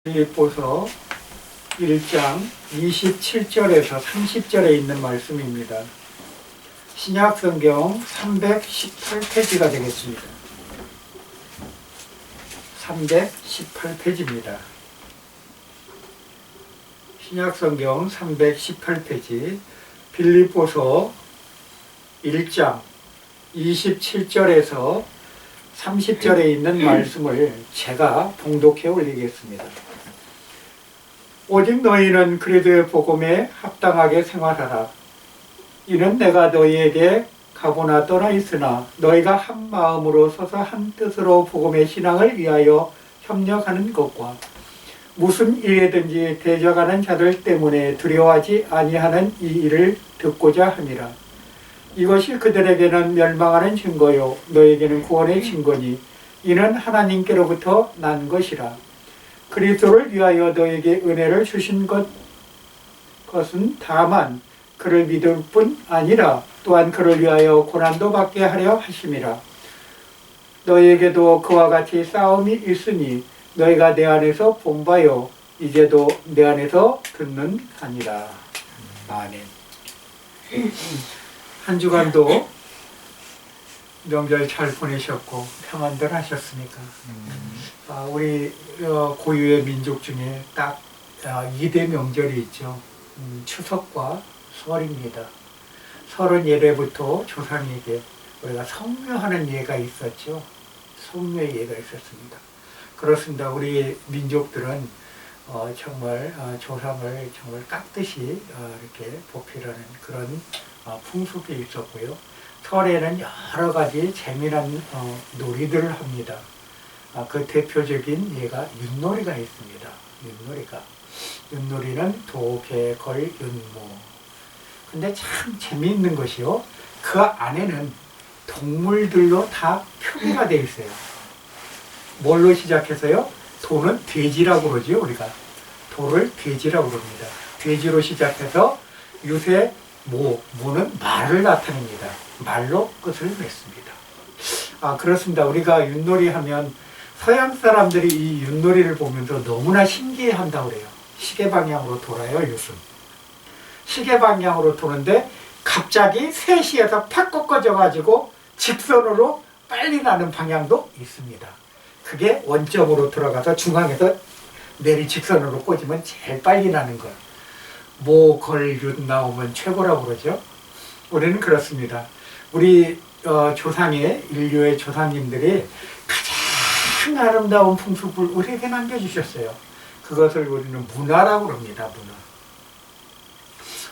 빌립보서 1장 27절에서 30절에 있는 말씀입니다. 신약성경 318페이지가 되겠습니다. 318페이지입니다. 신약성경 318페이지 빌립보서 1장 27절에서 30절에 있는 말씀을 제가 봉독해 올리겠습니다. 오직 너희는 그리스도의 복음에 합당하게 생활하라. 이는 내가 너희에게 가보나 떠나 있으나 너희가 한 마음으로 서서 한 뜻으로 복음의 신앙을 위하여 협력하는 것과 무슨 일에든지 대적하는 자들 때문에 두려워하지 아니하는 이 일을 듣고자 함이라. 이것이 그들에게는 멸망하는 증거요 너에게는 구원의 증거니 이는 하나님께로부터 난 것이라. 그리스도를 위하여 너에게 은혜를 주신 것은 다만 그를 믿을 뿐 아니라 또한 그를 위하여 고난도 받게 하려 하심이라. 너에게도 그와 같이 싸움이 있으니 너희가 내 안에서 본 바요 이제도 내 안에서 듣는 하니라. 아멘. 한 주간도 명절 잘 보내셨고 평안들 하셨습니까? 우리 고유의 민족 중에 딱 2대 명절이 있죠. 추석과 설입니다. 설은 예래부터 조상에게 우리가 성묘하는 예가 있었죠. 성묘의 예가 있었습니다. 그렇습니다. 우리 민족들은 정말 조상을 정말 깍듯이 이렇게 보필하는 그런 풍습이 있었고요. 설에는 여러 가지 재미난 놀이들을 합니다. 그 대표적인 예가 윷놀이가 있습니다. 윷놀이는 도, 개, 걸, 윷모. 근데 참 재미있는 것이요. 그 안에는 동물들로 다 표기가 되어 있어요. 뭘로 시작해서요? 도는 돼지라고 그러죠, 우리가. 도를 돼지라고 그럽니다. 돼지로 시작해서 유세, 모는 말을 나타냅니다. 말로 끝을 맺습니다. 그렇습니다. 우리가 윷놀이 하면 서양 사람들이 이 윷놀이를 보면서 너무나 신기해 한다고 그래요. 시계 방향으로 돌아요, 윷은. 시계 방향으로 도는데 갑자기 3시에서 팍 꺾어져-가지고 직선으로 빨리 나는 방향도 있습니다. 그게 원점으로 들어가서 중앙에서 내리 직선으로 꽂으면 제일 빨리 나는 거. 모, 걸, 윷 나오면 최고라고 그러죠. 우리는 그렇습니다. 우리 조상의 인류의 조상님들이 가장 아름다운 풍습을 우리에게 남겨주셨어요. 그것을 우리는 문화라고 합니다. 문화.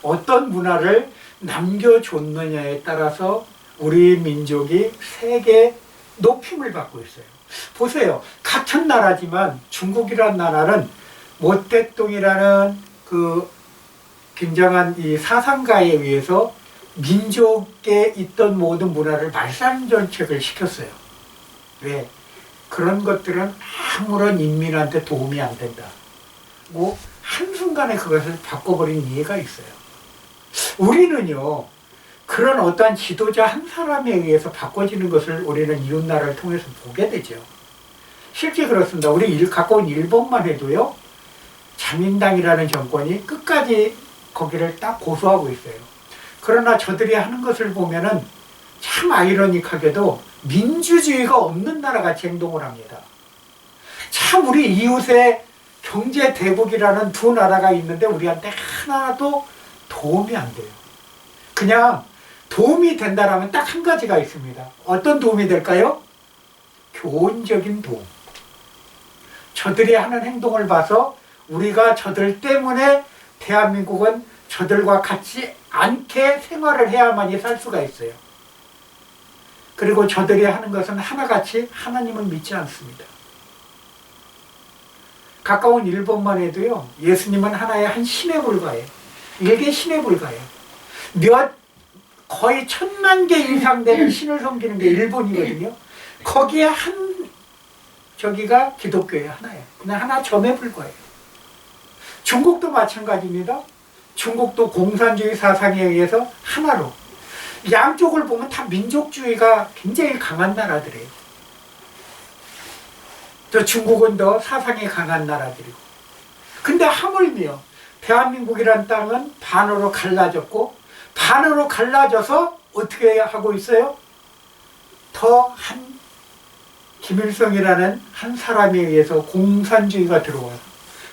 어떤 문화를 남겨줬느냐에 따라서 우리 민족이 세계 높임을 받고 있어요. 보세요. 같은 나라지만 중국이라는 나라는 모택동이라는 그 굉장한 이 사상가에 의해서 민족에 있던 모든 문화를 말살전책을 시켰어요. 왜? 그런 것들은 아무런 인민한테 도움이 안 된다. 뭐 한순간에 그것을 바꿔버린 이해가 있어요. 우리는요, 그런 어떠한 지도자 한 사람에 의해서 바꿔지는 것을 우리는 이웃나라를 통해서 보게 되죠. 실제 그렇습니다. 우리 가까운 일본만 해도요, 자민당이라는 정권이 끝까지 거기를 딱 고수하고 있어요. 그러나 저들이 하는 것을 보면은 참 아이러니하게도 민주주의가 없는 나라같이 행동을 합니다. 참 우리 이웃의 경제 대국이라는 두 나라가 있는데 우리한테 하나도 도움이 안 돼요. 그냥 도움이 된다라면 딱 한 가지가 있습니다. 어떤 도움이 될까요? 교훈적인 도움. 저들이 하는 행동을 봐서 우리가 저들 때문에 대한민국은 저들과 같이 않게 생활을 해야만이 살 수가 있어요. 그리고 저들이 하는 것은 하나같이 하나님을 믿지 않습니다. 가까운 일본만 해도요, 예수님은 하나의 한 신에 불과해요. 일개 신에 불과해요. 거의 1000만 개 이상 되는 신을 섬기는 게 일본이거든요. 거기에 한 저기가 기독교의 하나예요. 그냥 하나 점에 불과해요. 중국도 마찬가지입니다. 중국도 공산주의 사상에 의해서 하나로, 양쪽을 보면 다 민족주의가 굉장히 강한 나라들이에요. 저 중국은 더 사상이 강한 나라들이고. 근데 하물며 대한민국이란 땅은 반으로 갈라졌고, 반으로 갈라져서 어떻게 하고 있어요? 더 한 김일성이라는 한 사람에 의해서 공산주의가 들어와요.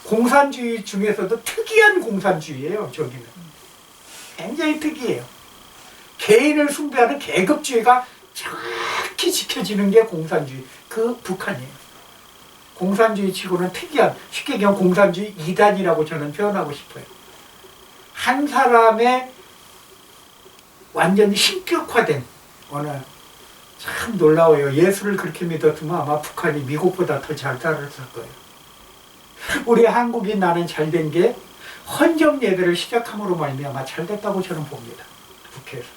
공산주의 중에서도 특이한 공산주의예요. 저기는 굉장히 특이해요. 개인을 숭배하는 계급주의가 정확히 지켜지는 게 공산주의, 그 북한이에요. 공산주의 치고는 특이한, 쉽게 얘기하면 공산주의 2단이라고 저는 표현하고 싶어요. 한 사람의 완전히 신격화된 어느, 참 놀라워요. 예수를 그렇게 믿었으면 아마 북한이 미국보다 더 잘 살았을 거예요. 우리 한국이 나는 잘된 게 헌정 예배를 시작함으로 말미암아 잘됐다고 저는 봅니다. 국회에서.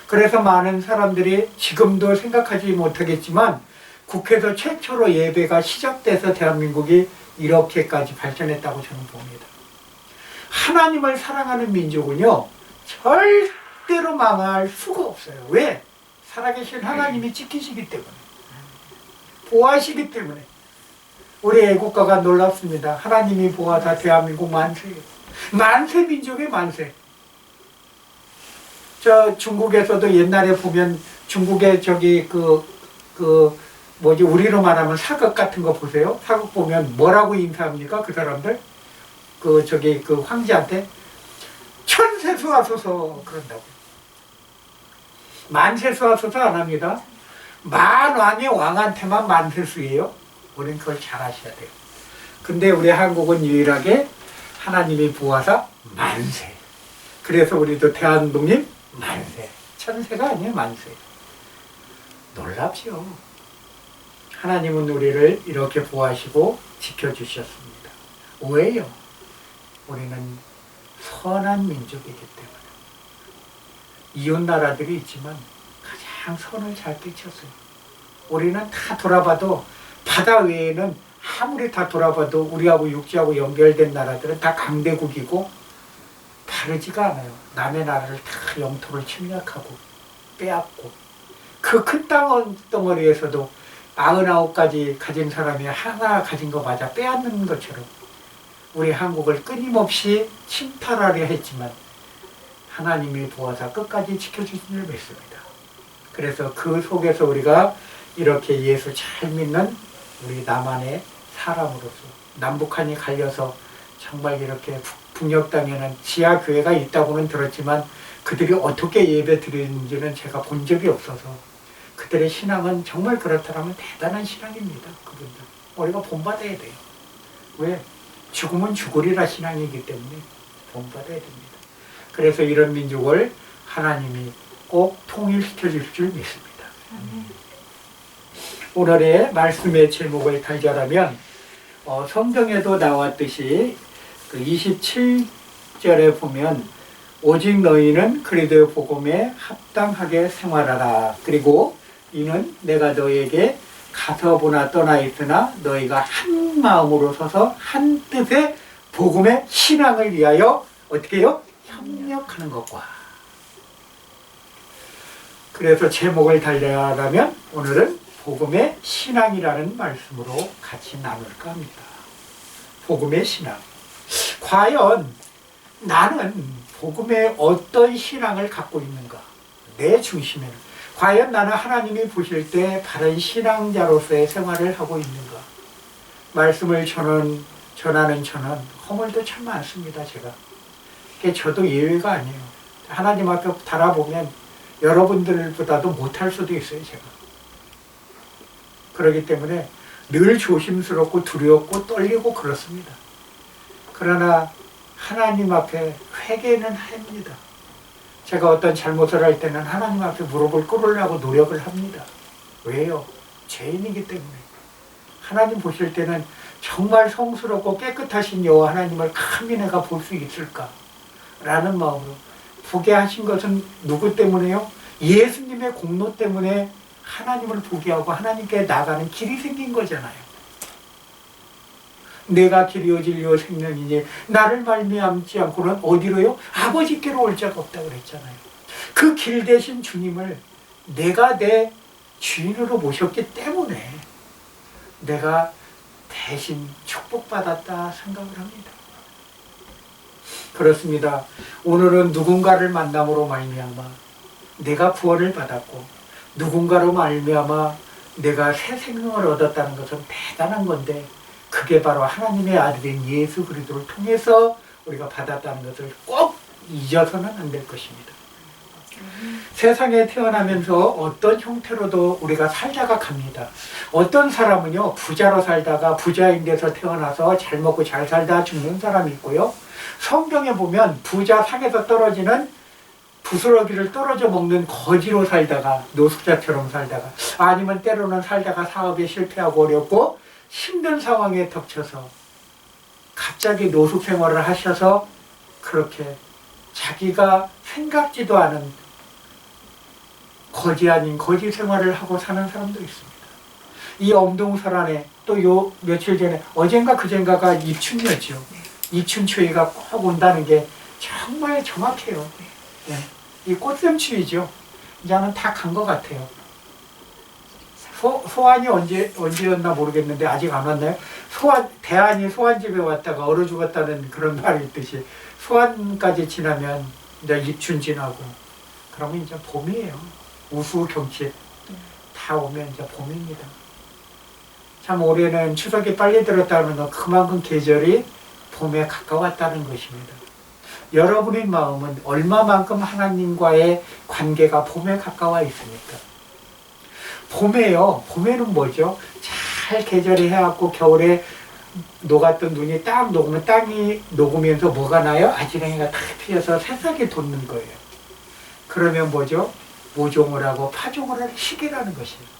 그래서 많은 사람들이 지금도 생각하지 못하겠지만 국회에서 최초로 예배가 시작돼서 대한민국이 이렇게까지 발전했다고 저는 봅니다. 하나님을 사랑하는 민족은요, 절대로 망할 수가 없어요. 왜? 살아계신 하나님이 지키시기 때문에, 보호하시기 때문에. 우리 애국가가 놀랍습니다. 하나님이 보호하사 대한민국 만세. 만세 민족의 만세. 저 중국에서도 옛날에 보면 중국의 저기 뭐지, 우리로 말하면 사극 같은 거 보세요. 사극 보면 뭐라고 인사합니까? 그 사람들? 그 황제한테 천세수하소서 그런다고요. 만세수하소서 안 합니다. 만왕의 왕한테만 만세수예요. 우리는 그걸 잘 아셔야 돼요. 근데 우리 한국은 유일하게 하나님이 보호하사 만세. 그래서 우리도 대한독립 만세. 천세가 아니에요, 만세. 놀랍죠. 하나님은 우리를 이렇게 보호하시고 지켜주셨습니다. 왜요? 우리는 선한 민족이기 때문에. 이웃 나라들이 있지만 가장 선을 잘 끼쳤어요. 우리는 다 돌아봐도, 바다 외에는 아무리 다 돌아봐도 우리하고 육지하고 연결된 나라들은 다 강대국이고 다르지가 않아요. 남의 나라를 다 영토를 침략하고 빼앗고, 그 큰 땅덩어리에서도 99가지 가진 사람이 하나 가진 거 맞아 빼앗는 것처럼 우리 한국을 끊임없이 침탈하려 했지만 하나님이 도와서 끝까지 지켜주신 줄 믿습니다. 그래서 그 속에서 우리가 이렇게 예수 잘 믿는 우리 남한의 사람으로서, 남북한이 갈려서 정말 이렇게 북녘 땅에는 지하 교회가 있다고는 들었지만 그들이 어떻게 예배 드리는지는 제가 본 적이 없어서, 그들의 신앙은 정말 그렇다면 대단한 신앙입니다. 그분들 우리가 본받아야 돼요. 왜? 죽으면 죽으리라 신앙이기 때문에 본받아야 됩니다. 그래서 이런 민족을 하나님이 꼭 통일시켜 줄 줄 믿습니다. 오늘의 말씀의 제목을 달자라면 성경에도 나왔듯이 그 27절에 보면 오직 너희는 그리스도의 복음에 합당하게 생활하라. 그리고 이는 내가 너희에게 가서보나 떠나 있으나 너희가 한 마음으로 서서 한 뜻의 복음의 신앙을 위하여 어떻게 해요? 협력하는 것과. 그래서 제목을 달리하려면 오늘은 복음의 신앙이라는 말씀으로 같이 나눌까 합니다. 복음의 신앙. 과연 나는 복음의 어떤 신앙을 갖고 있는가? 내 중심에는. 과연 나는 하나님이 보실 때 바른 신앙자로서의 생활을 하고 있는가? 말씀을 전하는 저는 허물도 참 많습니다, 제가. 저도 예외가 아니에요. 하나님 앞에 달아보면 여러분들보다도 못할 수도 있어요, 제가. 그렇기 때문에 늘 조심스럽고 두렵고 떨리고 그렇습니다. 그러나 하나님 앞에 회개는 합니다. 제가 어떤 잘못을 할 때는 하나님 앞에 무릎을 꿇으려고 노력을 합니다. 왜요? 죄인이기 때문에. 하나님 보실 때는 정말 성스럽고 깨끗하신 여호와 하나님을 감히 내가 볼 수 있을까? 라는 마음으로. 보게 하신 것은 누구 때문에요? 예수님의 공로 때문에 하나님을 보게 하고 하나님께 나가는 길이 생긴 거잖아요. 내가 길이요 진리요 생명이니 나를 말미암지 않고는 어디로요? 아버지께로 올 자가 없다고 그랬잖아요. 그 길 대신 주님을 내가 내 주인으로 모셨기 때문에 내가 대신 축복받았다 생각을 합니다. 그렇습니다. 오늘은 누군가를 만남으로 말미암아 내가 구원을 받았고 누군가로 말미암아 내가 새 생명을 얻었다는 것은 대단한 건데 그게 바로 하나님의 아들인 예수 그리스도를 통해서 우리가 받았다는 것을 꼭 잊어서는 안 될 것입니다. 세상에 태어나면서 어떤 형태로도 우리가 살다가 갑니다. 어떤 사람은요 부자로 살다가 부자인 데서 태어나서 잘 먹고 잘 살다 죽는 사람이 있고요. 성경에 보면 부자 상에서 떨어지는 부스러기를 떨어져 먹는 거지로 살다가 노숙자처럼 살다가 아니면 때로는 살다가 사업에 실패하고 어렵고 힘든 상황에 덮쳐서 갑자기 노숙 생활을 하셔서 그렇게 자기가 생각지도 않은 거지 아닌 거지 생활을 하고 사는 사람도 있습니다. 이 엄동설안에 또 요 며칠 전에 어젠가 그젠가가 입춘이었죠. 입춘추위가 꼭 온다는 게 정말 정확해요. 네. 이 꽃샘추위죠. 이제는 다 간 것 같아요. 소환이 언제였나 모르겠는데 아직 안 왔나요? 대안이 소환집에 왔다가 얼어 죽었다는 그런 말이 있듯이 소환까지 지나면 이제 입춘 지나고 그러면 이제 봄이에요. 우수 경치 다 오면 이제 봄입니다. 참 올해는 추석이 빨리 들었다는 건 그만큼 계절이 봄에 가까웠다는 것입니다. 여러분의 마음은 얼마만큼 하나님과의 관계가 봄에 가까워 있습니까? 봄에는 뭐죠? 잘 계절이 해갖고 겨울에 녹았던 눈이 딱 녹으면 땅이 녹으면서 뭐가 나요? 아지랑이가 탁 피어서 새싹이 돋는 거예요. 그러면 뭐죠? 모종을 하고 파종을 할 시기라는 것이에요.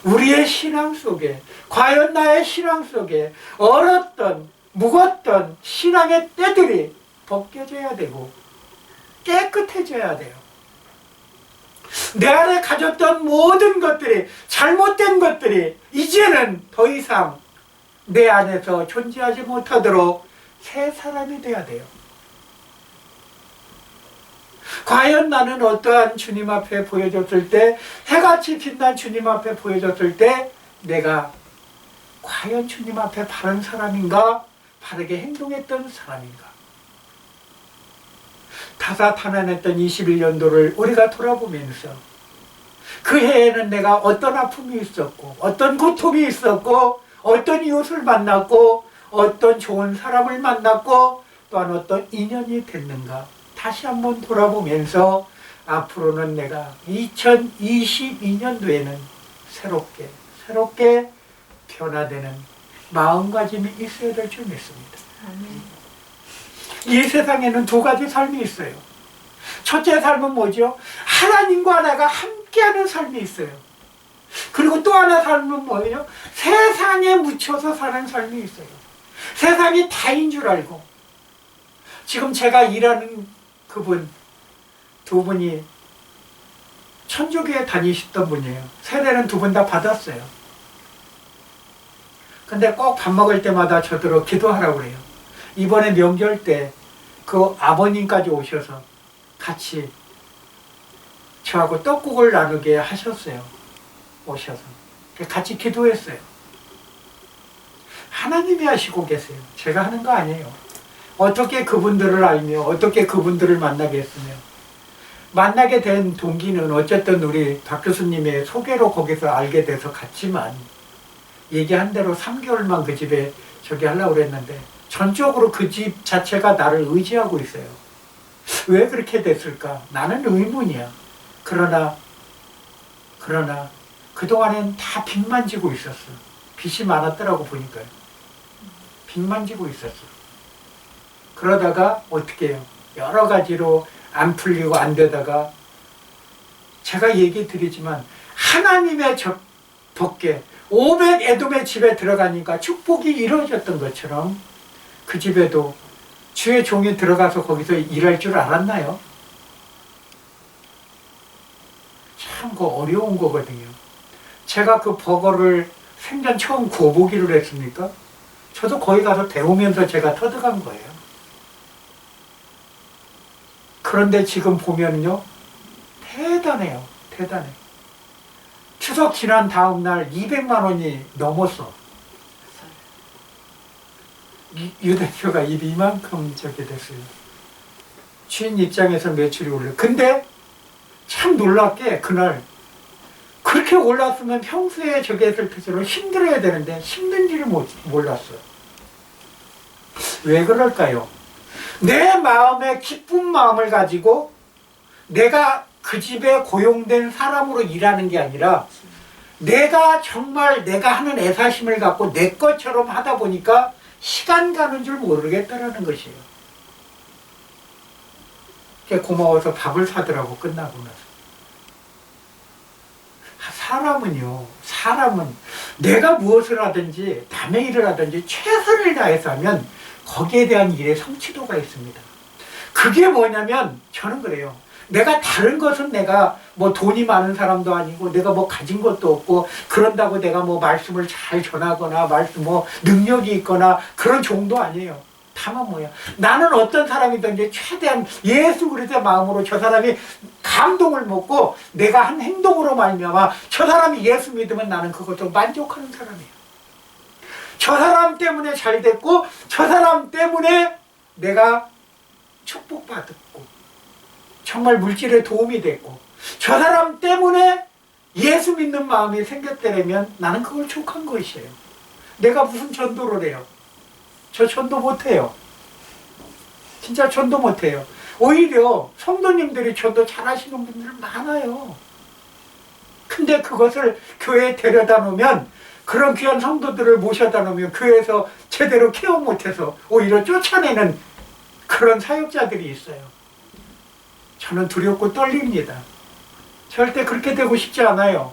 우리의 신앙 속에 과연 나의 신앙 속에 얼었던 묵었던 신앙의 때들이 벗겨져야 되고 깨끗해져야 돼요. 내 안에 가졌던 모든 것들이 잘못된 것들이 이제는 더 이상 내 안에서 존재하지 못하도록 새 사람이 돼야 돼요. 과연 나는 어떠한 주님 앞에 보여줬을 때 해같이 빛난 주님 앞에 보여줬을 때 내가 과연 주님 앞에 바른 사람인가? 바르게 행동했던 사람인가? 다사다난했던 21년도를 우리가 돌아보면서 그 해에는 내가 어떤 아픔이 있었고 어떤 고통이 있었고 어떤 이웃을 만났고 어떤 좋은 사람을 만났고 또한 어떤 인연이 됐는가 다시 한번 돌아보면서 앞으로는 내가 2022년도에는 새롭게 변화되는 마음가짐이 있어야 될 줄 믿습니다. 이 세상에는 두 가지 삶이 있어요. 첫째 삶은 뭐죠? 하나님과 내가 함께하는 삶이 있어요. 그리고 또 하나 삶은 뭐예요? 세상에 묻혀서 사는 삶이 있어요. 세상이 다인 줄 알고 지금 제가 일하는 그분 두 분이 천주교에 다니셨던 분이에요. 세례는 두 분 다 받았어요. 근데 꼭 밥 먹을 때마다 저더러 기도하라고 그래요. 이번에 명절 때 그 아버님까지 오셔서 같이 저하고 떡국을 나누게 하셨어요. 오셔서 같이 기도했어요. 하나님이 하시고 계세요. 제가 하는 거 아니에요. 어떻게 그분들을 알며 어떻게 그분들을 만나겠으며 만나게 된 동기는 어쨌든 우리 박 교수님의 소개로 거기서 알게 돼서 갔지만 얘기한 대로 3개월만 그 집에 저기 하려고 그랬는데 전적으로 그 집 자체가 나를 의지하고 있어요. 왜 그렇게 됐을까? 나는 의문이야. 그러나 그동안엔 다 빚만 지고 있었어. 빚이 많았더라고 보니까요. 빚만 지고 있었어. 그러다가 어떻게 해요? 여러 가지로 안 풀리고 안 되다가 제가 얘기 드리지만 하나님의 덕에 오벳 에돔의 집에 들어가니까 축복이 이루어졌던 것처럼 그 집에도 주의 종이 들어가서 거기서 일할 줄 알았나요? 참 어려운 거거든요. 제가 그 버거를 생전 처음 구워보기를 했습니까? 저도 거기 가서 배우면서 제가 터득한 거예요. 그런데 지금 보면요, 대단해요. 대단해. 추석 지난 다음 날 200만 원이 넘었어. 유 대표가 입이 이만큼 저기 됐어요. 주인 입장에서 매출이 올려. 근데 참 놀랍게 그날 그렇게 올랐으면 평소에 저기 했을 때처럼 힘들어야 되는데 힘든지를 몰랐어요. 왜 그럴까요? 내 마음에 기쁜 마음을 가지고 내가 그 집에 고용된 사람으로 일하는 게 아니라 내가 정말 내가 하는 애사심을 갖고 내 것처럼 하다 보니까 시간 가는 줄 모르겠다라는 것이에요. 고마워서 밥을 사더라고, 끝나고 나서. 사람은 내가 무엇을 하든지 남의 일을 하든지 최선을 다해서 하면 거기에 대한 일의 성취도가 있습니다. 그게 뭐냐면 저는 그래요. 내가 다른 것은 내가 뭐 돈이 많은 사람도 아니고 내가 뭐 가진 것도 없고 그런다고 내가 뭐 말씀을 잘 전하거나 말씀 뭐 능력이 있거나 그런 종도 아니에요. 다만 뭐야, 나는 어떤 사람이든지 최대한 예수 그리스도의 마음으로 저 사람이 감동을 먹고 내가 한 행동으로 말미암아 저 사람이 예수 믿으면 나는 그것도 만족하는 사람이에요. 저 사람 때문에 잘 됐고 저 사람 때문에 내가 축복받았고 정말 물질에 도움이 됐고 저 사람 때문에 예수 믿는 마음이 생겼다면 나는 그걸 족한 것이에요. 내가 무슨 전도를 해요? 저 전도 못해요. 진짜 전도 못해요. 오히려 성도님들이 전도 잘하시는 분들 많아요. 근데 그것을 교회에 데려다 놓으면 그런 귀한 성도들을 모셔다 놓으면 교회에서 제대로 케어 못해서 오히려 쫓아내는 그런 사역자들이 있어요. 저는 두렵고 떨립니다. 절대 그렇게 되고 싶지 않아요.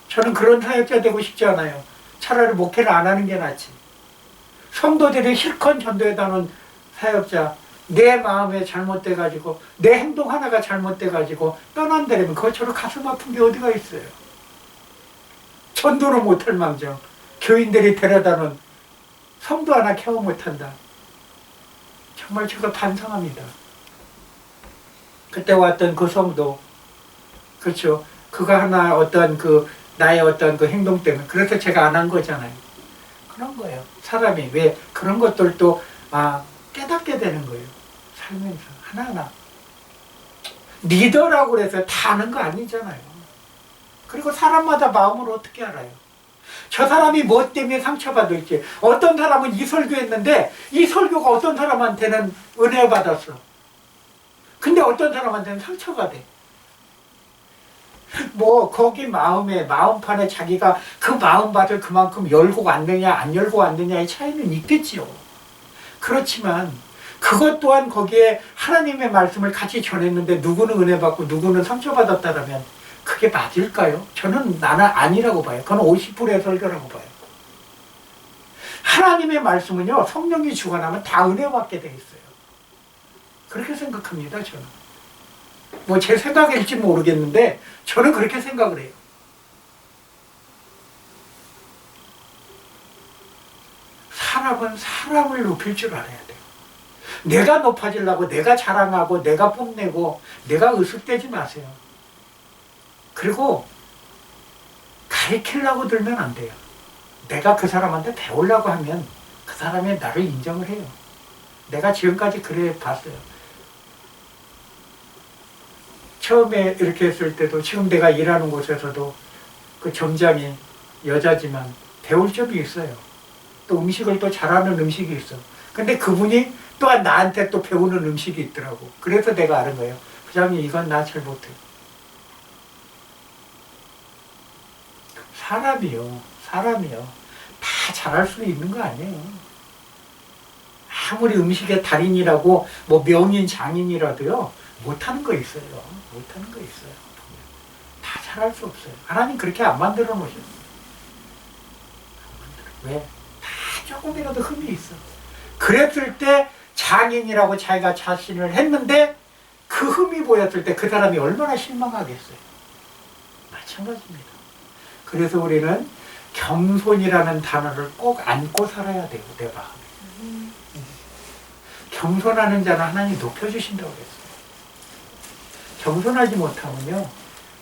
저는 그런 사역자 되고 싶지 않아요. 차라리 목회를 안 하는 게 낫지. 성도들이 실컷 전도해다 놓은 사역자, 내 마음에 잘못돼가지고 내 행동 하나가 잘못돼가지고 떠난다면 그것처럼 가슴 아픈 게 어디가 있어요. 전도는 못할 망정 교인들이 데려다 놓은 성도 하나 케어 못한다. 정말 제가 반성합니다. 그때 왔던 그 성도, 그렇죠, 그거 하나 어떤 그 나의 어떤 그 행동 때문에 그래서 제가 안 한 거잖아요. 그런 거예요. 사람이 왜 그런 것들도 깨닫게 되는 거예요. 살면서 하나하나. 리더라고 그래서 다 아는 거 아니잖아요. 그리고 사람마다 마음을 어떻게 알아요? 저 사람이 뭐 때문에 상처받을지. 어떤 사람은 이 설교했는데 이 설교가 어떤 사람한테는 은혜 받았어. 근데 어떤 사람한테는 상처가 돼. 뭐 거기 마음판에 자기가 그 마음밭을 그만큼 열고 왔느냐 안 열고 왔느냐의 차이는 있겠지요. 그렇지만 그것 또한 거기에 하나님의 말씀을 같이 전했는데 누구는 은혜 받고 누구는 상처받았다면 그게 맞을까요? 나는 아니라고 봐요. 그건 50%의 설교라고 봐요. 하나님의 말씀은요, 성령이 주관하면 다 은혜 받게 돼 있어요. 그렇게 생각합니다, 저는. 뭐 제 생각일지 모르겠는데 저는 그렇게 생각을 해요. 사람은 사람을 높일 줄 알아야 돼요. 내가 높아지려고 내가 자랑하고 내가 뽐내고 내가 으쓱대지 마세요. 그리고 가르치려고 들면 안 돼요. 내가 그 사람한테 배우려고 하면 그 사람이 나를 인정을 해요. 내가 지금까지 그래 봤어요. 처음에 이렇게 했을 때도 지금 내가 일하는 곳에서도 그 점장이 여자지만 배울 점이 있어요. 또 음식을 또 잘하는 음식이 있어. 근데 그분이 또한 나한테 또 배우는 음식이 있더라고. 그래서 내가 아는 거예요. 부장님 이건 나 잘 못해. 사람이요. 다 잘할 수 있는 거 아니에요. 아무리 음식의 달인이라고 뭐 명인 장인이라도요. 못하는 거 있어요. 못하는 거 있어요. 다 잘할 수 없어요. 하나님 그렇게 안 만들어 놓으셨어요. 왜? 다 조금이라도 흠이 있어. 그랬을 때 장인이라고 자기가 자신을 했는데 그 흠이 보였을 때 그 사람이 얼마나 실망하겠어요. 마찬가지입니다. 그래서 우리는 겸손이라는 단어를 꼭 안고 살아야 돼요. 내 마음에. 겸손하는 자는 하나님이 높여주신다고 그랬어요. 겸손하지 못하면요,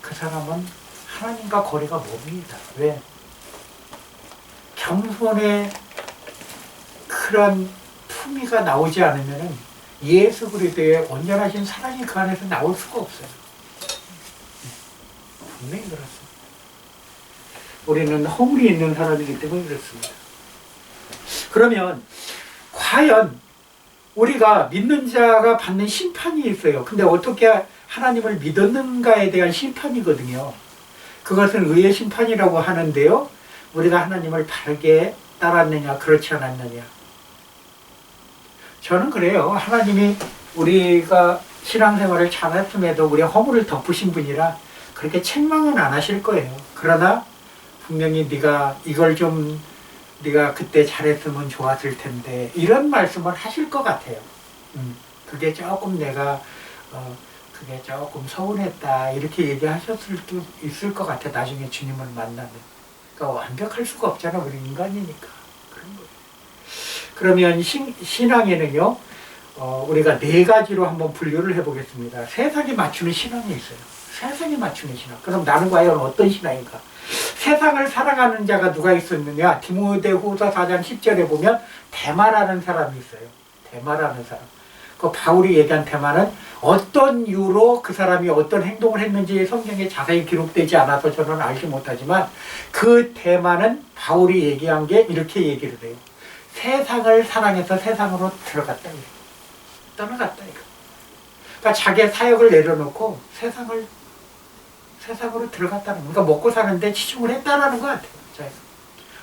그 사람은 하나님과 거리가 멉니다. 왜? 겸손의 그런 품위가 나오지 않으면 예수 그리스도의 온전하신 사랑이 그 안에서 나올 수가 없어요. 분명히 그렇습니다. 우리는 허물이 있는 사람이기 때문에 그렇습니다. 그러면 과연 우리가 믿는 자가 받는 심판이 있어요. 근데 어떻게 하나님을 믿었는가에 대한 심판이거든요. 그것은 의의 심판이라고 하는데요. 우리가 하나님을 바르게 따랐느냐 그렇지 않았느냐. 저는 그래요. 하나님이 우리가 신앙생활을 잘했음에도 우리 허물을 덮으신 분이라 그렇게 책망은 안 하실 거예요. 그러나 분명히 네가 이걸 좀 네가 그때 잘했으면 좋았을 텐데 이런 말씀을 하실 것 같아요. 그게 조금 내가 그게 조금 서운했다 이렇게 얘기하셨을 수도 있을 것 같아. 나중에 주님을 만나면. 그러니까 완벽할 수가 없잖아. 우리 인간이니까. 그런 거예요. 그러면 신앙에는요, 우리가 네 가지로 한번 분류를 해보겠습니다. 세상에 맞추는 신앙이 있어요. 세상에 맞추는 신앙. 그럼 나는 과연 어떤 신앙인가? 세상을 사랑하는 자가 누가 있었느냐? 디모데후서 4장 10절에 보면 대마라는 사람이 있어요. 대마라는 사람. 그 바울이 얘기한 대마는 어떤 이유로 그 사람이 어떤 행동을 했는지 성경에 자세히 기록되지 않아서 저는 알지 못하지만 그 대마는 바울이 얘기한 게 이렇게 얘기를 해요. 세상을 사랑해서 세상으로 들어갔다. 떠나갔다. 그러니까 자기의 사역을 내려놓고 세상으로 들어갔다는 거예요. 그러니까 먹고 사는데 치중을 했다라는 것 같아요.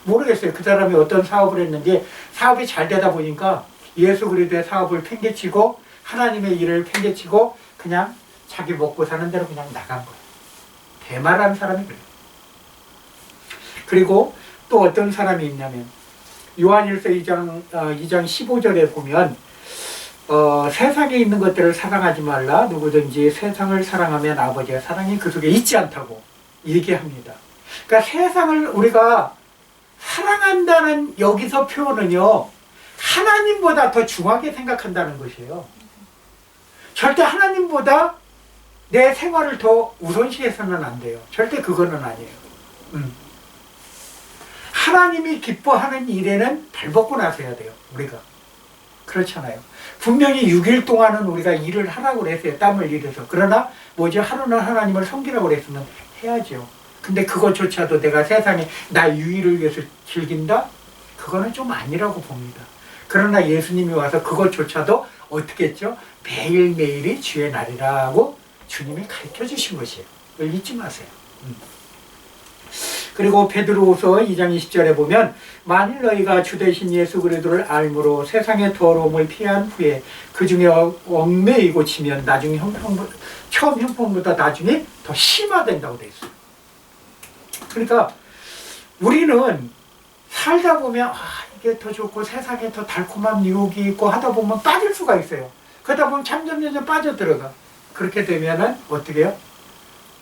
모르겠어요. 그 사람이 어떤 사업을 했는지 사업이 잘 되다 보니까 예수 그리스도의 사업을 팽개치고 하나님의 일을 팽개치고 그냥 자기 먹고 사는 대로 그냥 나간 거예요. 대마라는 사람이 그래요. 그리고 또 어떤 사람이 있냐면 요한일서 2장 15절에 보면 세상에 있는 것들을 사랑하지 말라. 누구든지 세상을 사랑하면 아버지의 사랑이 그 속에 있지 않다고 얘기합니다. 그러니까 세상을 우리가 사랑한다는 여기서 표현은요, 하나님보다 더 중하게 생각한다는 것이에요. 절대 하나님보다 내 생활을 더 우선시해서는 안 돼요. 절대 그거는 아니에요. 하나님이 기뻐하는 일에는 발벗고 나서야 돼요. 우리가. 그렇잖아요. 분명히 6일 동안은 우리가 일을 하라고 그랬어요. 땀을 흘려서. 그러나 뭐지? 하루는 하나님을 섬기라고 그랬으면 해야죠. 근데 그것조차도 내가 세상에 나 유일을 위해서 즐긴다? 그거는 좀 아니라고 봅니다. 그러나 예수님이 와서 그것조차도 어떻게 했죠? 매일매일이 주의 날이라고 주님이 가르쳐 주신 것이에요. 그걸 잊지 마세요. 그리고 베드로후서 2장 20절에 보면 만일 너희가 주 되신 예수 그리스도를 알므로 세상의 더러움을 피한 후에 그 중에 얽매이고 치면 나중에 처음 형편보다 나중에 더 심화된다고 되어 있어요. 그러니까 우리는 살다 보면 이게 더 좋고 세상에 더 달콤한 유혹이 있고 하다 보면 빠질 수가 있어요. 그러다 보면 점점 빠져들어가. 그렇게 되면은 어떻게 해요?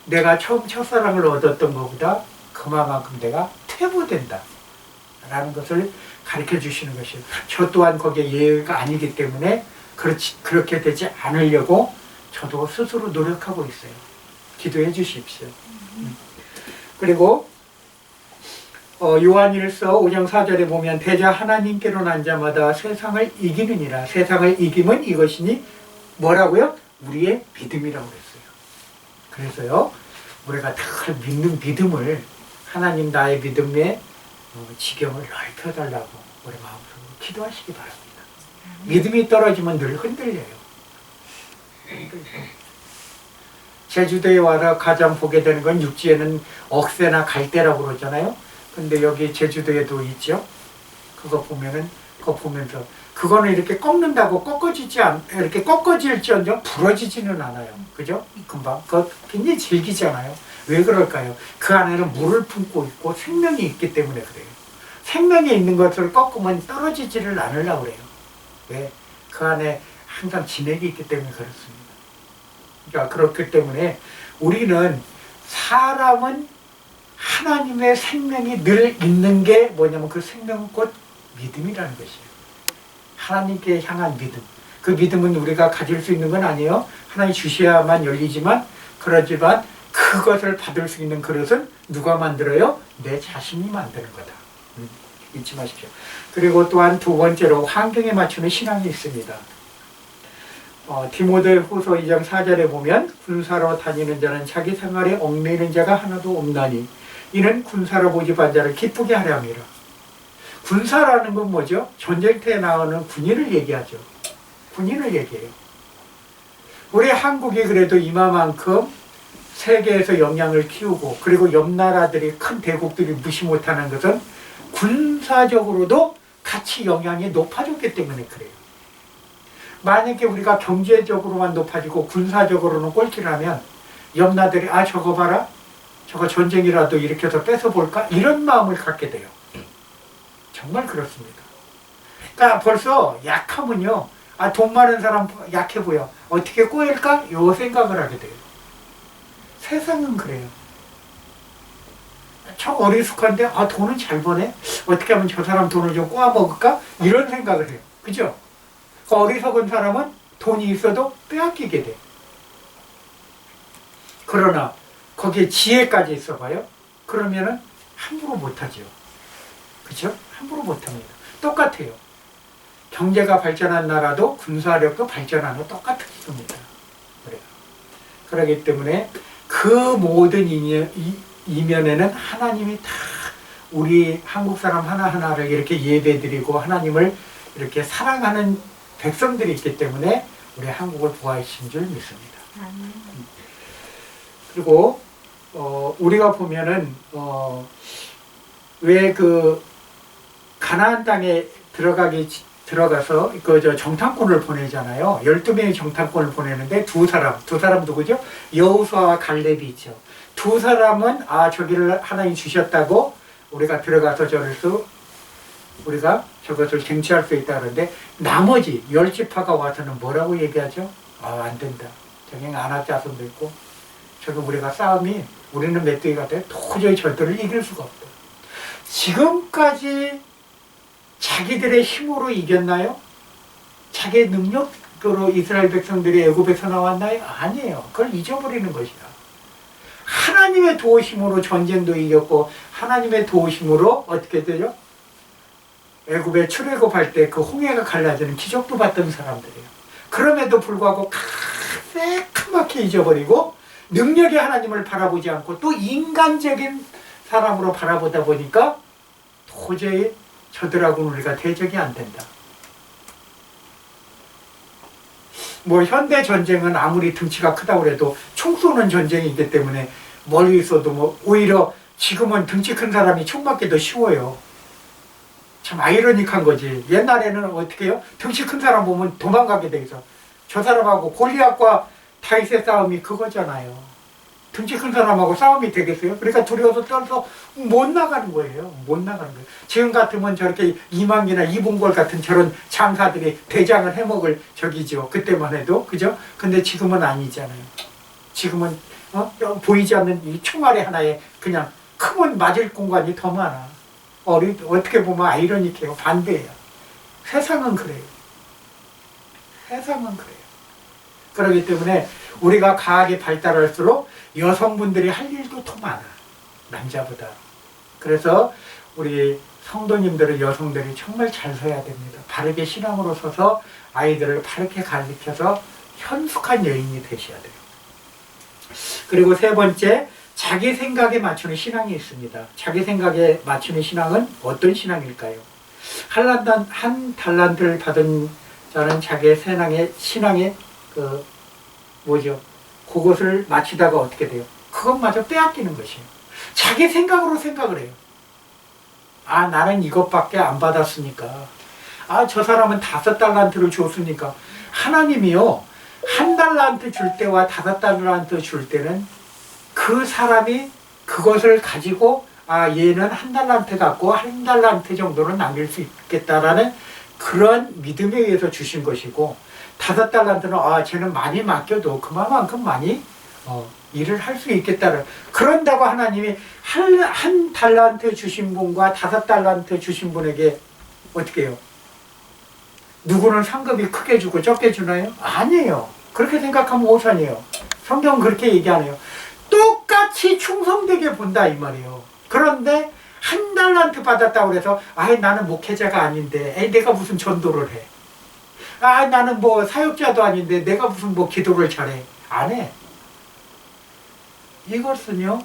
내가 처음 첫사랑을 얻었던 것보다 그만큼 내가 퇴보된다 라는 것을 가르쳐 주시는 것이에요. 저 또한 거기에 예외가 아니기 때문에 그렇게 되지 않으려고 저도 스스로 노력하고 있어요. 기도해 주십시오. 그리고 요한일서 5장 4절에 보면 대자 하나님께로 난 자마다 세상을 이기느니라. 세상을 이김은 이것이니 뭐라고요? 우리의 믿음이라고 그랬어요. 그래서요, 우리가 늘 믿는 믿음을 하나님 나의 믿음의 지경을 넓혀달라고 우리 마음으로 기도하시기 바랍니다. 믿음이 떨어지면 늘 흔들려요. 제주도에 와서 가장 보게 되는 건 육지에는 억새나 갈대라고 그러잖아요. 근데 여기 제주도에도 있죠. 그거 보면서 그거는 이렇게 꺾는다고 이렇게 꺾어질지언정 부러지지는 않아요. 그죠? 금방. 그거 굉장히 질기잖아요. 왜 그럴까요? 그 안에는 물을 품고 있고 생명이 있기 때문에 그래요. 생명이 있는 것을 꺾으면 떨어지지를 않으려고 그래요. 왜? 그 안에 항상 진액이 있기 때문에 그렇습니다. 그러니까 그렇기 때문에 우리는 사람은 하나님의 생명이 늘 있는 게 뭐냐면 그 생명은 곧 믿음이라는 것이에요. 하나님께 향한 믿음. 그 믿음은 우리가 가질 수 있는 건 아니에요. 하나님 주셔야만 열리지만, 그러지만 그것을 받을 수 있는 그릇은 누가 만들어요? 내 자신이 만드는 거다. 잊지 마십시오. 그리고 또한 두 번째로 환경에 맞추는 신앙이 있습니다. 디모데 후서 2장 4절에 보면 군사로 다니는 자는 자기 생활에 얽매이는 자가 하나도 없나니 이는 군사로 모집한 자를 기쁘게 하려 함이라. 군사라는 건 뭐죠? 전쟁터에 나오는 군인을 얘기하죠. 군인을 얘기해요. 우리 한국이 그래도 이마만큼 세계에서 영향을 키우고, 그리고 옆 나라들이, 큰 대국들이 무시 못하는 것은 군사적으로도 같이 영향이 높아졌기 때문에 그래요. 만약에 우리가 경제적으로만 높아지고 군사적으로는 꼴찌라면 옆 나라들이 저거 봐라, 저거 전쟁이라도 일으켜서 뺏어볼까, 이런 마음을 갖게 돼요. 정말 그렇습니다. 그러니까 벌써 약하면요, 돈 많은 사람 약해 보여, 어떻게 꼬일까, 요 생각을 하게 돼요. 세상은 그래요. 저 어리숙한데 돈은 잘 버네, 어떻게 하면 저 사람 돈을 좀 꼬아 먹을까, 이런 생각을 해요. 그죠? 그 어리석은 사람은 돈이 있어도 빼앗기게 돼. 그러나 거기에 지혜까지 있어봐요. 그러면은 함부로 못하죠. 그렇죠? 함부로 못합니다. 똑같아요. 경제가 발전한 나라도 군사력도 발전하는 거 똑같은 겁니다. 그래요. 그렇기 때문에 그 모든 이면에는 하나님이 다 우리 한국 사람 하나하나를 이렇게 예배드리고 하나님을 이렇게 사랑하는 백성들이 있기 때문에 우리 한국을 구하신 줄 믿습니다. 그리고 우리가 보면은 왜 그 가나안 땅에 들어가서 그 정탐꾼을 보내잖아요. 12명의 정탐꾼을 보내는데 두 사람 누구죠? 여호수아와 갈렙이 있죠. 두 사람은 저기를 하나님 주셨다고 우리가 들어가서 우리가 저것을 쟁취할 수 있다 그러는데, 나머지 10지파가 와서는 뭐라고 얘기하죠? 안 된다. 저기 아낙 자손도 있고, 저기 우리가 싸움이, 우리는 메뚜기 같아 도저히 저들을 이길 수가 없다. 지금까지 자기들의 힘으로 이겼나요? 자기의 능력으로 이스라엘 백성들이 애굽에서 나왔나요? 아니에요. 그걸 잊어버리는 것이야. 하나님의 도우심으로 전쟁도 이겼고, 하나님의 도우심으로 어떻게 되죠? 애굽에 출애굽할 때 그 홍해가 갈라지는 기적도 봤던 사람들이에요. 그럼에도 불구하고 새카맣게 잊어버리고 능력의 하나님을 바라보지 않고 또 인간적인 사람으로 바라보다 보니까 도저히 저들하고는 우리가 대적이 안 된다. 현대 전쟁은 아무리 등치가 크다고 해도 총 쏘는 전쟁이기 때문에 멀리 있어도 오히려 지금은 등치 큰 사람이 총 맞기 더 쉬워요. 참 아이러니한 거지. 옛날에는 어떻게 해요? 등치 큰 사람 보면 도망가게 돼 있어. 저 사람하고 골리앗과 다윗의 싸움이 그거잖아요. 등치 큰 사람하고 싸움이 되겠어요? 그러니까 두려워서 떨어서 못 나가는 거예요. 못 나가는 거예요. 지금 같으면 저렇게 이만기나 이봉골 같은 저런 장사들이 대장을 해먹을 적이죠. 그때만 해도. 그죠? 근데 지금은 아니잖아요. 지금은 보이지 않는 이 총알이 하나에 그냥 크면 맞을 공간이 더 많아. 어떻게 보면 아이러니해요. 반대예요. 세상은 그래요. 세상은 그래요. 그렇기 때문에 우리가 과학이 발달할수록 여성분들이 할 일도 더 많아. 남자보다. 그래서 우리 성도님들은, 여성들이 정말 잘 서야 됩니다. 바르게 신앙으로 서서 아이들을 바르게 가르쳐서 현숙한 여인이 되셔야 돼요. 그리고 세 번째, 자기 생각에 맞추는 신앙이 있습니다. 자기 생각에 맞추는 신앙은 어떤 신앙일까요? 한 달란트를 받은 자는 자기의 신앙에 그것을 마치다가 어떻게 돼요? 그것마저 빼앗기는 것이에요. 자기 생각으로 생각을 해요. 나는 이것밖에 안 받았으니까. 저 사람은 5달란트를 줬으니까. 하나님이요, 1달란트 줄 때와 5달란트 줄 때는 그 사람이 그것을 가지고 얘는 1달란트 갖고 1달란트 정도는 남길 수 있겠다라는 그런 믿음에 의해서 주신 것이고, 5달란트는 쟤는 많이 맡겨도 그만큼 많이 일을 할 수 있겠다는, 그런다고 하나님이 한 달란트 주신 분과 5달란트 주신 분에게 어떻게 해요? 누구는 상급이 크게 주고 적게 주나요? 아니에요. 그렇게 생각하면 오산이에요. 성경은 그렇게 얘기 안 해요. 똑같이 충성되게 본다 이 말이에요. 그런데 1달란트 받았다고 해서 아이 나는 목회자가 아닌데 에이 내가 무슨 전도를 해. 아 나는 뭐 사역자도 아닌데 내가 무슨 뭐 기도를 잘해. 안 해. 이것은요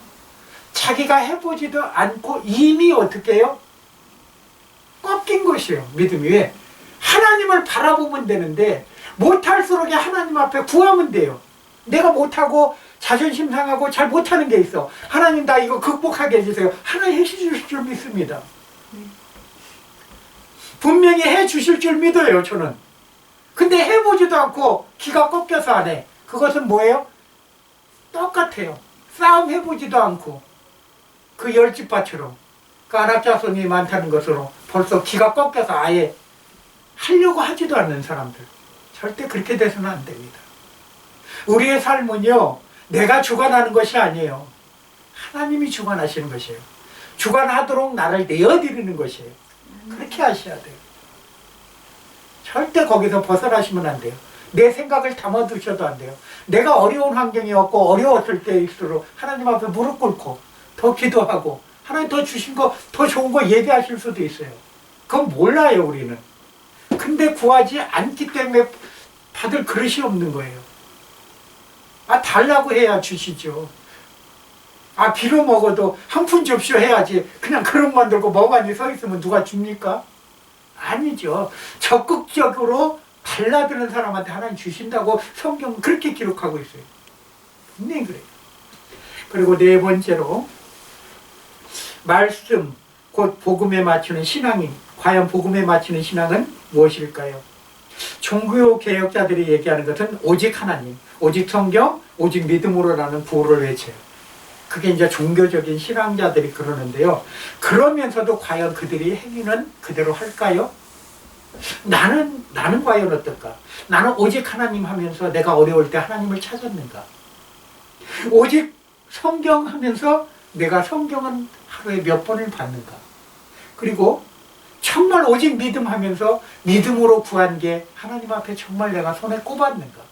자기가 해보지도 않고 이미 어떻게 해요? 꺾인 것이에요. 믿음이. 왜? 하나님을 바라보면 되는데 못할수록 하나님 앞에 구하면 돼요. 내가 못하고 자존심 상하고 잘 못하는 게 있어. 하나님 나 이거 극복하게 해주세요. 하나님 해주실 줄 믿습니다. 분명히 해주실 줄 믿어요 저는. 근데 해보지도 않고 기가 꺾여서 안 해. 그것은 뭐예요? 똑같아요. 싸움 해보지도 않고 그 열집밭처럼 그 안악자손이 많다는 것으로 벌써 기가 꺾여서 아예 하려고 하지도 않는 사람들. 절대 그렇게 돼서는 안 됩니다. 우리의 삶은요 내가 주관하는 것이 아니에요. 하나님이 주관하시는 것이에요. 주관하도록 나를 내어드리는 것이에요. 그렇게 하셔야 돼요. 절대 거기서 벗어나시면 안 돼요. 내 생각을 담아두셔도 안 돼요. 내가 어려운 환경이었고 어려웠을 때일수록 하나님 앞에 무릎 꿇고 더 기도하고 하나님 더 주신 거 더 좋은 거 예배하실 수도 있어요. 그건 몰라요 우리는. 근데 구하지 않기 때문에 받을 그릇이 없는 거예요. 아 달라고 해야 주시죠. 아 비로 먹어도 한 푼 줍쇼 해야지 그냥 그릇만 들고 멍하니 서 있으면 누가 줍니까? 아니죠. 적극적으로 달라드는 사람한테 하나님 주신다고 성경은 그렇게 기록하고 있어요. 분명히 그래요. 그리고 네 번째로 말씀 곧 복음에 맞추는 신앙이, 과연 복음에 맞추는 신앙은 무엇일까요? 종교 개혁자들이 얘기하는 것은 오직 하나님, 오직 성경, 오직 믿음으로라는 구호를 외쳐요. 그게 이제 종교적인 신앙자들이 그러는데요. 그러면서도 과연 그들이 행위는 그대로 할까요? 나는 과연 어떨까? 나는 오직 하나님 하면서 내가 어려울 때 하나님을 찾았는가? 오직 성경 하면서 내가 성경은 하루에 몇 번을 받는가? 그리고 정말 오직 믿음 하면서 믿음으로 구한 게 하나님 앞에 정말 내가 손에 꼽았는가?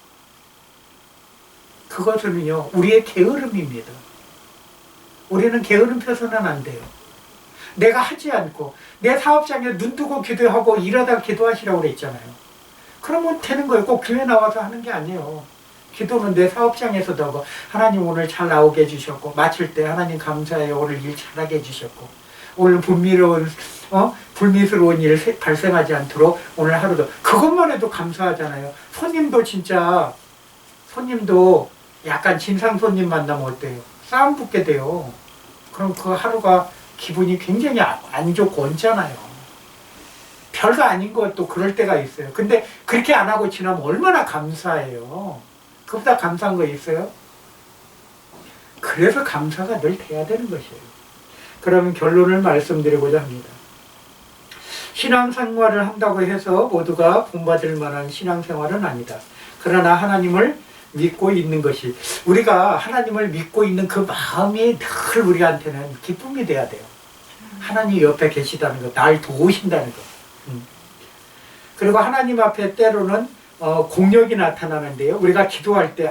그것은요 우리의 게으름입니다. 우리는 게으름 펴서는 안 돼요. 내가 하지 않고 내 사업장에 눈 뜨고 기도하고 일하다 기도하시라고 그랬잖아요. 그러면 되는 거예요. 꼭 교회 나와서 하는 게 아니에요. 기도는 내 사업장에서도 하고 하나님 오늘 잘 나오게 해주셨고 마칠 때 하나님 감사해요. 오늘 일 잘하게 해주셨고 오늘 불미스러운 일 발생하지 않도록 오늘 하루도 그것만 해도 감사하잖아요. 손님도 약간 진상 손님 만나면 어때요? 싸움 붙게 돼요. 그럼 그 하루가 기분이 굉장히 안 좋고 언짢아요. 별거 아닌 것도 그럴 때가 있어요. 근데 그렇게 안 하고 지나면 얼마나 감사해요. 그보다 감사한 거 있어요? 그래서 감사가 늘 돼야 되는 것이에요. 그러면 결론을 말씀드리고자 합니다. 신앙생활을 한다고 해서 모두가 본받을 만한 신앙생활은 아니다. 그러나 하나님을 믿고 있는 것이, 우리가 하나님을 믿고 있는 그 마음이 늘 우리한테는 기쁨이 돼야 돼요. 하나님 옆에 계시다는 것, 날 도우신다는 것. 그리고 하나님 앞에 때로는 공력이 나타나는데요. 우리가 기도할 때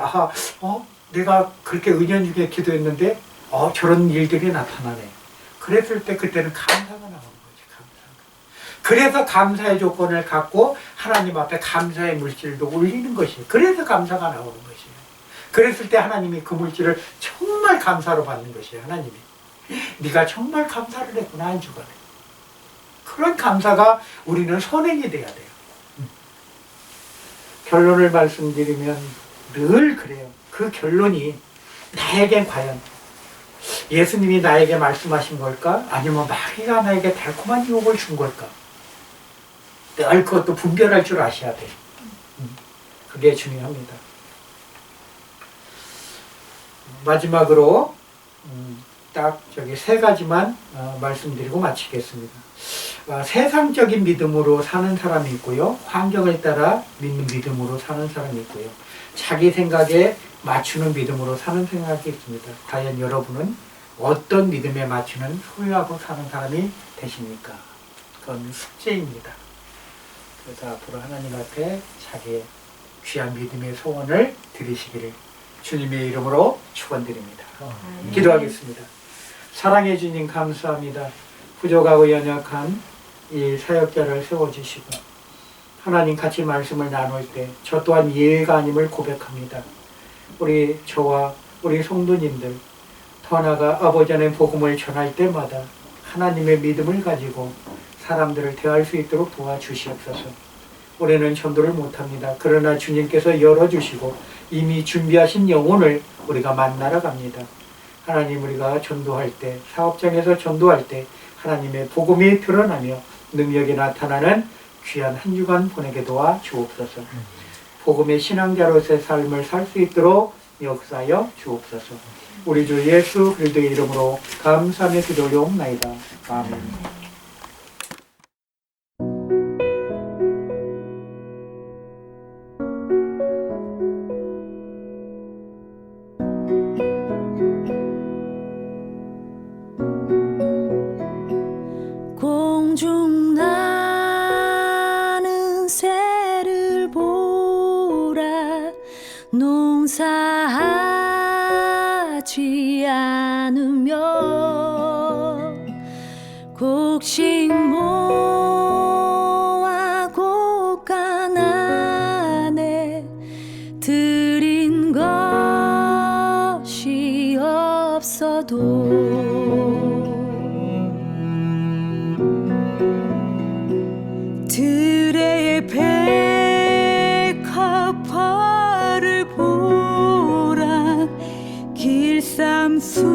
내가 그렇게 은연 중에 기도했는데 저런 일들이 나타나네. 그랬을 때 그때는 감사가 나오는 거지. 그래서 감사의 조건을 갖고 하나님 앞에 감사의 물질도 올리는 것이에요. 그래서 감사가 나오는 것이에요. 그랬을 때 하나님이 그 물질을 정말 감사로 받는 것이에요. 하나님이 네가 정말 감사를 했구나 한 주간에. 그런 감사가 우리는 선행이 돼야 돼요. 결론을 말씀드리면 늘 그래요. 그 결론이 나에겐 과연 예수님이 나에게 말씀하신 걸까? 아니면 마귀가 나에게 달콤한 유혹을 준 걸까? 늘 그것도 분별할 줄 아셔야 돼요. 그게 중요합니다. 마지막으로 딱 세 가지만 말씀드리고 마치겠습니다. 세상적인 믿음으로 사는 사람이 있고요. 환경에 따라 믿는 믿음으로 사는 사람이 있고요. 자기 생각에 맞추는 믿음으로 사는 생각이 있습니다. 과연 여러분은 어떤 믿음에 맞추는 소유하고 사는 사람이 되십니까? 그건 숙제입니다. 그래서 앞으로 하나님 앞에 자기의 귀한 믿음의 소원을 드리시기를 주님의 이름으로 축원드립니다. 기도하겠습니다. 사랑해 주님 감사합니다. 부족하고 연약한 이 사역자를 세워주시고 하나님 같이 말씀을 나눌 때 저 또한 예의가 아님을 고백합니다. 우리 저와 우리 성도님들 더 나아가 아버지 안의 복음을 전할 때마다 하나님의 믿음을 가지고 사람들을 대할 수 있도록 도와주시옵소서. 우리는 전도를 못합니다. 그러나 주님께서 열어주시고 이미 준비하신 영혼을 우리가 만나러 갑니다. 하나님, 우리가 전도할 때, 사업장에서 전도할 때 하나님의 복음이 드러나며 능력이 나타나는 귀한 한 주간 보내게 도와 주옵소서. 복음의 신앙자로서의 삶을 살 수 있도록 역사하여 주옵소서. 우리 주 예수 그리스도의 이름으로 감사하며 기도하옵나이다. 아멘. 공중 나는 새를 보라 농사하지 않으며 곡식 모아 곡간 안에 들인 것이 없어도 들의 백합화를 보라 길쌈 수